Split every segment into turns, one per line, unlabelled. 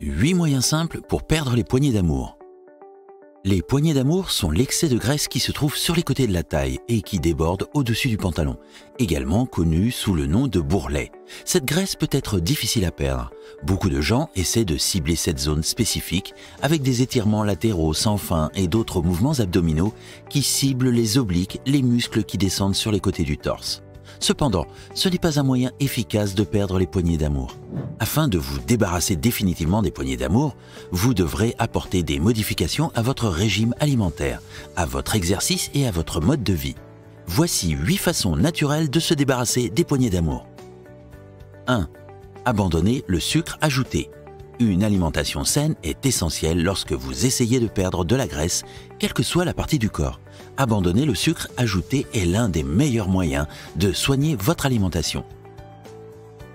8 moyens simples pour perdre les poignées d'amour. Les poignées d'amour sont l'excès de graisse qui se trouve sur les côtés de la taille et qui déborde au-dessus du pantalon, également connu sous le nom de bourrelet. Cette graisse peut être difficile à perdre. Beaucoup de gens essaient de cibler cette zone spécifique avec des étirements latéraux sans fin et d'autres mouvements abdominaux qui ciblent les obliques, les muscles qui descendent sur les côtés du torse. Cependant, ce n'est pas un moyen efficace de perdre les poignées d'amour. Afin de vous débarrasser définitivement des poignées d'amour, vous devrez apporter des modifications à votre régime alimentaire, à votre exercice et à votre mode de vie. Voici 8 façons naturelles de se débarrasser des poignées d'amour. 1. Abandonner le sucre ajouté. Une alimentation saine est essentielle lorsque vous essayez de perdre de la graisse, quelle que soit la partie du corps. Abandonner le sucre ajouté est l'un des meilleurs moyens de soigner votre alimentation.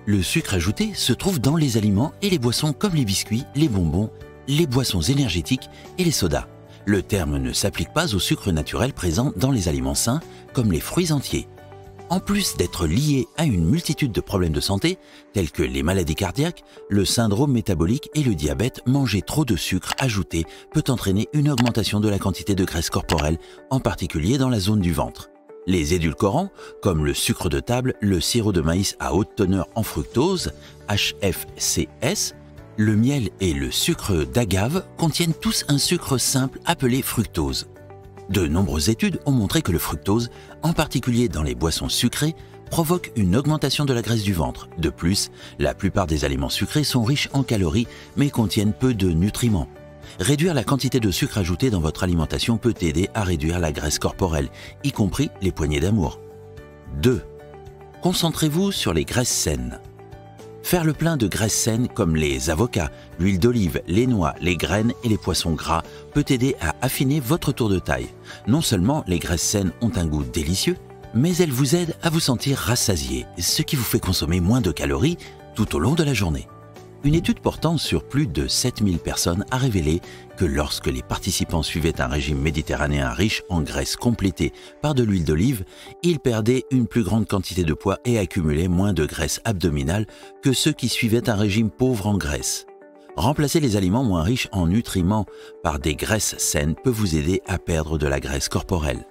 Le sucre ajouté se trouve dans les aliments et les boissons comme les biscuits, les bonbons, les boissons énergétiques et les sodas. Le terme ne s'applique pas au sucre naturel présent dans les aliments sains comme les fruits entiers. En plus d'être lié à une multitude de problèmes de santé, tels que les maladies cardiaques, le syndrome métabolique et le diabète, manger trop de sucre ajouté peut entraîner une augmentation de la quantité de graisse corporelle, en particulier dans la zone du ventre. Les édulcorants, comme le sucre de table, le sirop de maïs à haute teneur en fructose, HFCS, le miel et le sucre d'agave contiennent tous un sucre simple appelé fructose. De nombreuses études ont montré que le fructose, en particulier dans les boissons sucrées, provoque une augmentation de la graisse du ventre. De plus, la plupart des aliments sucrés sont riches en calories mais contiennent peu de nutriments. Réduire la quantité de sucre ajouté dans votre alimentation peut aider à réduire la graisse corporelle, y compris les poignées d'amour. 2. Concentrez-vous sur les graisses saines. Faire le plein de graisses saines comme les avocats, l'huile d'olive, les noix, les graines et les poissons gras peut aider à affiner votre tour de taille. Non seulement les graisses saines ont un goût délicieux, mais elles vous aident à vous sentir rassasié, ce qui vous fait consommer moins de calories tout au long de la journée. Une étude portant sur plus de 7000 personnes a révélé que lorsque les participants suivaient un régime méditerranéen riche en graisse complété par de l'huile d'olive, ils perdaient une plus grande quantité de poids et accumulaient moins de graisse abdominale que ceux qui suivaient un régime pauvre en graisse. Remplacer les aliments moins riches en nutriments par des graisses saines peut vous aider à perdre de la graisse corporelle.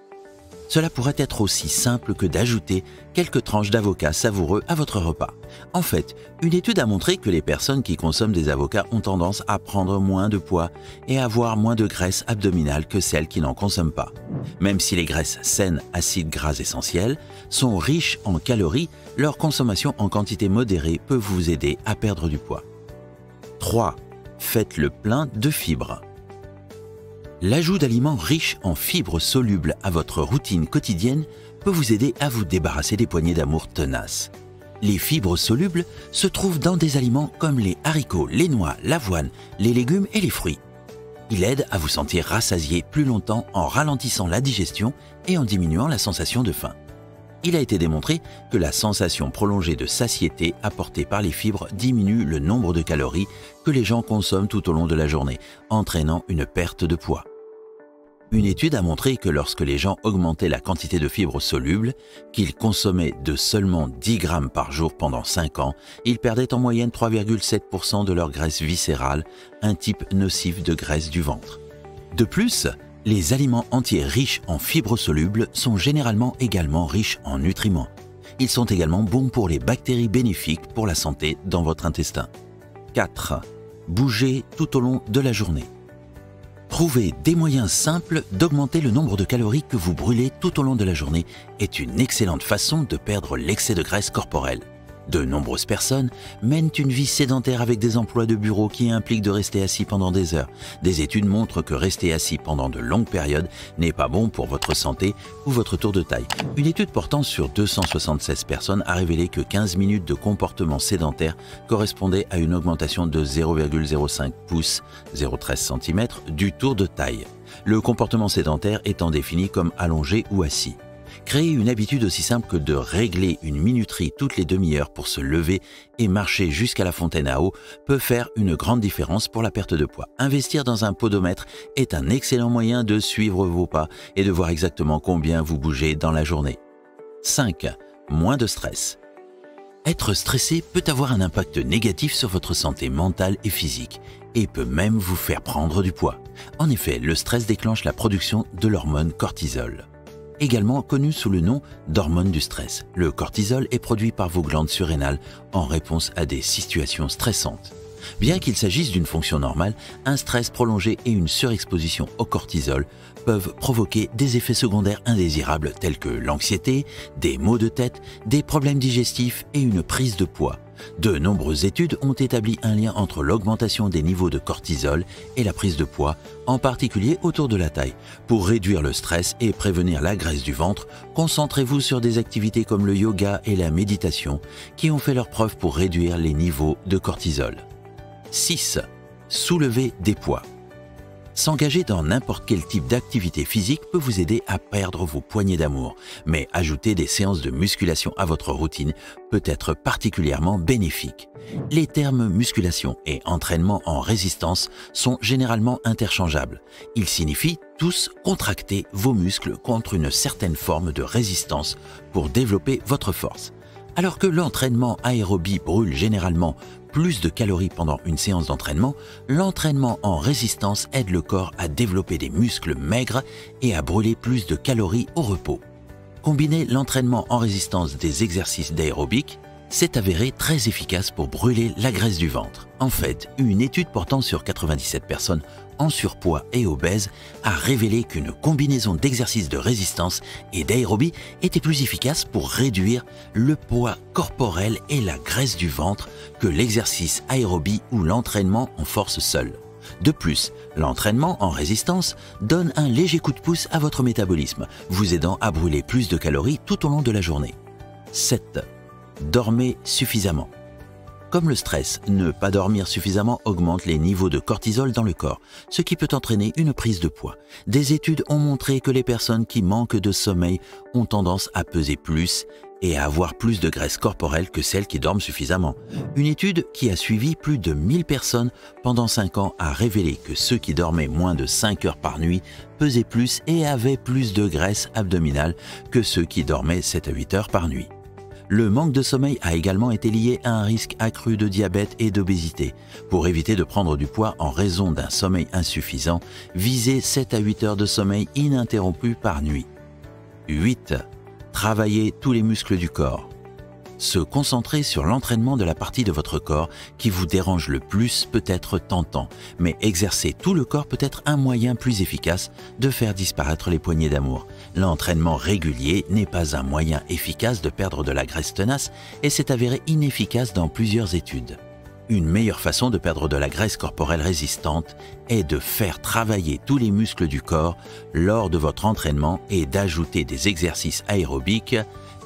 Cela pourrait être aussi simple que d'ajouter quelques tranches d'avocat savoureux à votre repas. En fait, une étude a montré que les personnes qui consomment des avocats ont tendance à prendre moins de poids et à avoir moins de graisse abdominale que celles qui n'en consomment pas. Même si les graisses saines, acides gras essentiels, sont riches en calories, leur consommation en quantité modérée peut vous aider à perdre du poids. 3. Faites le plein de fibres. L'ajout d'aliments riches en fibres solubles à votre routine quotidienne peut vous aider à vous débarrasser des poignées d'amour tenaces. Les fibres solubles se trouvent dans des aliments comme les haricots, les noix, l'avoine, les légumes et les fruits. Il aide à vous sentir rassasié plus longtemps en ralentissant la digestion et en diminuant la sensation de faim. Il a été démontré que la sensation prolongée de satiété apportée par les fibres diminue le nombre de calories que les gens consomment tout au long de la journée, entraînant une perte de poids. Une étude a montré que lorsque les gens augmentaient la quantité de fibres solubles, qu'ils consommaient de seulement 10 grammes par jour pendant 5 ans, ils perdaient en moyenne 3,7% de leur graisse viscérale, un type nocif de graisse du ventre. De plus, les aliments entiers riches en fibres solubles sont généralement également riches en nutriments. Ils sont également bons pour les bactéries bénéfiques pour la santé dans votre intestin. 4. Bougez tout au long de la journée. Trouver des moyens simples d'augmenter le nombre de calories que vous brûlez tout au long de la journée est une excellente façon de perdre l'excès de graisse corporelle. De nombreuses personnes mènent une vie sédentaire avec des emplois de bureau qui impliquent de rester assis pendant des heures. Des études montrent que rester assis pendant de longues périodes n'est pas bon pour votre santé ou votre tour de taille. Une étude portant sur 276 personnes a révélé que 15 minutes de comportement sédentaire correspondaient à une augmentation de 0,05 pouces, 0,13 cm, du tour de taille. Le comportement sédentaire étant défini comme allongé ou assis. Créer une habitude aussi simple que de régler une minuterie toutes les demi-heures pour se lever et marcher jusqu'à la fontaine à eau peut faire une grande différence pour la perte de poids. Investir dans un podomètre est un excellent moyen de suivre vos pas et de voir exactement combien vous bougez dans la journée. 5. Moins de stress. Être stressé peut avoir un impact négatif sur votre santé mentale et physique et peut même vous faire prendre du poids. En effet, le stress déclenche la production de l'hormone cortisol, également connue sous le nom d'hormone du stress. Le cortisol est produit par vos glandes surrénales en réponse à des situations stressantes. Bien qu'il s'agisse d'une fonction normale, un stress prolongé et une surexposition au cortisol peuvent provoquer des effets secondaires indésirables tels que l'anxiété, des maux de tête, des problèmes digestifs et une prise de poids. De nombreuses études ont établi un lien entre l'augmentation des niveaux de cortisol et la prise de poids, en particulier autour de la taille. Pour réduire le stress et prévenir la graisse du ventre, concentrez-vous sur des activités comme le yoga et la méditation qui ont fait leurs preuves pour réduire les niveaux de cortisol. 6. Soulever des poids. S'engager dans n'importe quel type d'activité physique peut vous aider à perdre vos poignées d'amour, mais ajouter des séances de musculation à votre routine peut être particulièrement bénéfique. Les termes musculation et entraînement en résistance sont généralement interchangeables. Ils signifient tous contracter vos muscles contre une certaine forme de résistance pour développer votre force. Alors que l'entraînement aérobie brûle généralement plus de calories pendant une séance d'entraînement, l'entraînement en résistance aide le corps à développer des muscles maigres et à brûler plus de calories au repos. Combiner l'entraînement en résistance des exercices d'aérobic s'est avéré très efficace pour brûler la graisse du ventre. En fait, une étude portant sur 97 personnes en surpoids et obèses a révélé qu'une combinaison d'exercices de résistance et d'aérobie était plus efficace pour réduire le poids corporel et la graisse du ventre que l'exercice aérobie ou l'entraînement en force seul. De plus, l'entraînement en résistance donne un léger coup de pouce à votre métabolisme, vous aidant à brûler plus de calories tout au long de la journée. 7. Dormez suffisamment. Comme le stress, ne pas dormir suffisamment augmente les niveaux de cortisol dans le corps, ce qui peut entraîner une prise de poids. Des études ont montré que les personnes qui manquent de sommeil ont tendance à peser plus et à avoir plus de graisse corporelle que celles qui dorment suffisamment. Une étude qui a suivi plus de 1000 personnes pendant 5 ans a révélé que ceux qui dormaient moins de 5 heures par nuit pesaient plus et avaient plus de graisse abdominale que ceux qui dormaient 7 à 8 heures par nuit. Le manque de sommeil a également été lié à un risque accru de diabète et d'obésité. Pour éviter de prendre du poids en raison d'un sommeil insuffisant, visez 7 à 8 heures de sommeil ininterrompu par nuit. 8. Travaillez tous les muscles du corps. Se concentrer sur l'entraînement de la partie de votre corps qui vous dérange le plus peut être tentant, mais exercer tout le corps peut être un moyen plus efficace de faire disparaître les poignées d'amour. L'entraînement régulier n'est pas un moyen efficace de perdre de la graisse tenace et s'est avéré inefficace dans plusieurs études. Une meilleure façon de perdre de la graisse corporelle résistante est de faire travailler tous les muscles du corps lors de votre entraînement et d'ajouter des exercices aérobiques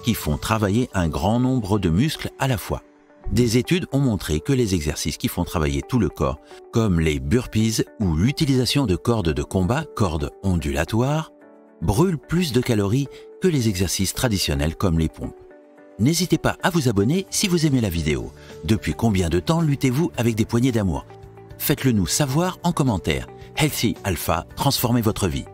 qui font travailler un grand nombre de muscles à la fois. Des études ont montré que les exercices qui font travailler tout le corps, comme les burpees ou l'utilisation de cordes de combat, cordes ondulatoires, brûlent plus de calories que les exercices traditionnels comme les pompes. N'hésitez pas à vous abonner si vous aimez la vidéo. Depuis combien de temps luttez-vous avec des poignées d'amour? Faites-le nous savoir en commentaire. Healthy Alpha, transformez votre vie.